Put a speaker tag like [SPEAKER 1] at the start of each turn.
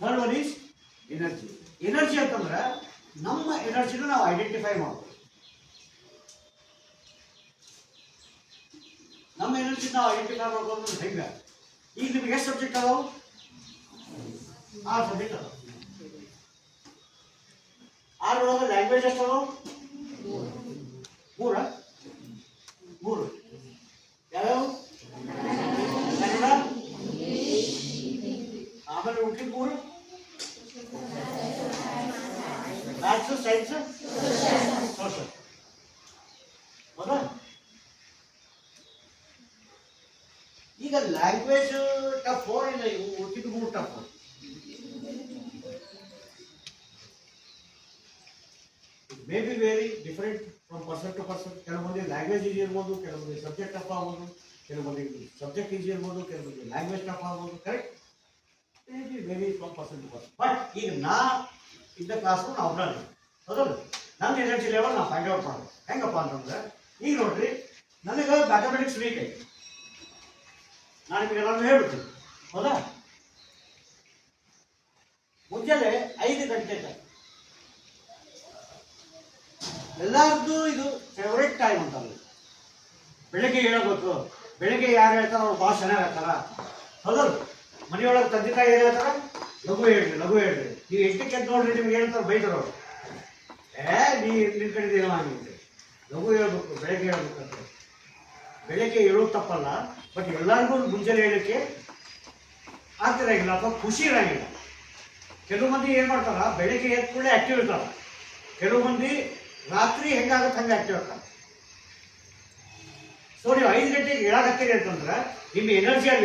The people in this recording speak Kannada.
[SPEAKER 1] Third one is energy. Energy ಅಂತಂದ್ರೆ ನಮ್ಮ ಎನರ್ಜಿನ ನಾವು ಐಡೆಂಟಿಫೈ ಮಾಡ್ಬೋದು. ನಮ್ಮ ಎನರ್ಜಿ ನಾವು ಐಡೆಂಟಿಫೈ ಮಾಡ್ಬೋದು ಹೆಂಗೆ? ಈಗ ನಿಮ್ಗೆ ಎಷ್ಟು ಸಬ್ಜೆಕ್ಟ್ ಅದಾವು? 6 ಸಬ್ಜೆಕ್ಟ್ ಅದಾವ. 6 ಒಳಗೆ ಲ್ಯಾಂಗ್ವೇಜ್ ಎಷ್ಟು ಅದಾವು? 3 ಯಾವ್ಯಾವ? ಕನ್ನಡ, ಆಮೇಲೆ ಉಳಿದ 3 ಮ್ಯಾಥ್ಸ್, ಸೈನ್ಸ್, ಸೋಷಲ್. ಹೌದಾ? ಈಗ ಲ್ಯಾಂಗ್ವೇಜ್ ಟಫ್ ಇಲ್ಲ, ಇವು ಉಳಿದ 3 tough. May be very different from person to person. ಕೆಲವೊಂದಿಗೆ ಲ್ಯಾಂಗ್ವೇಜ್ ಈಜಿ ಇರ್ಬೋದು, ಕೆಲವೊಂದಿಗೆ ಸಬ್ಜೆಕ್ಟ್ ಟಫ್ ಆಗ್ಬೋದು, ಕೆಲವೊಂದಿಗೆ ಸಬ್ಜೆಕ್ಟ್ ಈಜಿ ಇರ್ಬೋದು, ಕೆಲವೊಂದಿಗೆ ಲ್ಯಾಂಗ್ವೇಜ್ ಟಫ್ ಆಗ್ಬೋದು. Correct? May be very from person to person. But ಈಗ ನಾ ಇದ್ದ ಕ್ಲಾಸ್ ನಾವು ಒಬ್ಬನೇ. ಹೌದಲ್ಲ? ನನ್ನ ಎನರ್ಜಿ ಲೆವೆಲ್ ನಾವು ಫೈಂಡ್ ಔಟ್ ಮಾಡೋದು ಹೆಂಗಪ್ಪ ಅಂತಂದ್ರೆ, ಈಗ ನೋಡ್ರಿ, ನನಗೆ ಮ್ಯಾಥಮೆಟಿಕ್ಸ್ ವೀಕ್ ಐತಿ. ನಾನು ನಿಮಗೆಲ್ಲರೂ ಹೇಳ್ಬಿಡ್ತೀನಿ. ಹೌದಾ? ಮುಂಜಾನೆ 5 ಗಂಟೆಗೆ ಎಲ್ಲಾರ್ದು ಇದು ಫೇವ್ರೇಟ್ ಟೈಮ್ ಅಂತಂದ್ರೆ ಬೆಳಗ್ಗೆ ಹೇಳಬೇಕು. ಬೆಳಗ್ಗೆ ಯಾರು ಹೇಳ್ತಾರ ಅವ್ರು ಭಾಳ ಚೆನ್ನಾಗಿ ಹೇಳ್ತಾರ. ಹೌದಲ್ಲ? ಮನೆಯೊಳಗೆ ತಂದೆ ತಾಯಿ ಏನು ಹೇಳ್ತಾರ? ಲಘು ಹೇಳ್ರಿ, ಲಘು ಹೇಳ್ರಿ. ನೀವು 8ಕ್ಕೆ ಅಂತ ನೋಡ್ರಿ, ನಿಮ್ಗೆ ಹೇಳ್ತಾರೆ ಬೈತಾರೆ ಅವರು. ನಿನ್ನ ಕಡೆ ಏನೋ ಆಗಿರುತ್ತೆ, ಲಘು ಹೇಳ್ಬೇಕು, ಬೆಳಗ್ಗೆ ಹೇಳ್ಬೇಕಂತ. ಬೆಳಗ್ಗೆ ಹೇಳೋದು ತಪ್ಪಲ್ಲ, ಬಟ್ ಎಲ್ಲರಿಗೂ ಮುಂಜಾನೆ ಹೇಳಲಿಕ್ಕೆ ಆಗ್ತಿರಂಗಿಲ್ಲ ಅಥವಾ ಖುಷಿ ಇರಂಗಿಲ್ಲ. ಕೆಲವು ಮಂದಿ ಏನು ಮಾಡ್ತಾರ, ಬೆಳಗ್ಗೆ ಎದ್ದ ಕೂಡಲೇ ಆಕ್ಟಿವ್ ಇರ್ತಾರ. ಕೆಲವು ಮಂದಿ ರಾತ್ರಿ ಹೆಂಗಾಗುತ್ತೆ ಹಂಗೆ ಆಕ್ಟಿವ್ ಇರ್ತಾರೆ. ಸೊ ನೀವು 5 ಗಂಟೆಗೆ ಹೇಳಾಕತ್ತೀರಿ ಅಂತಂದ್ರೆ ನಿಮ್ಮ ಎನರ್ಜಿಯಾಗಿ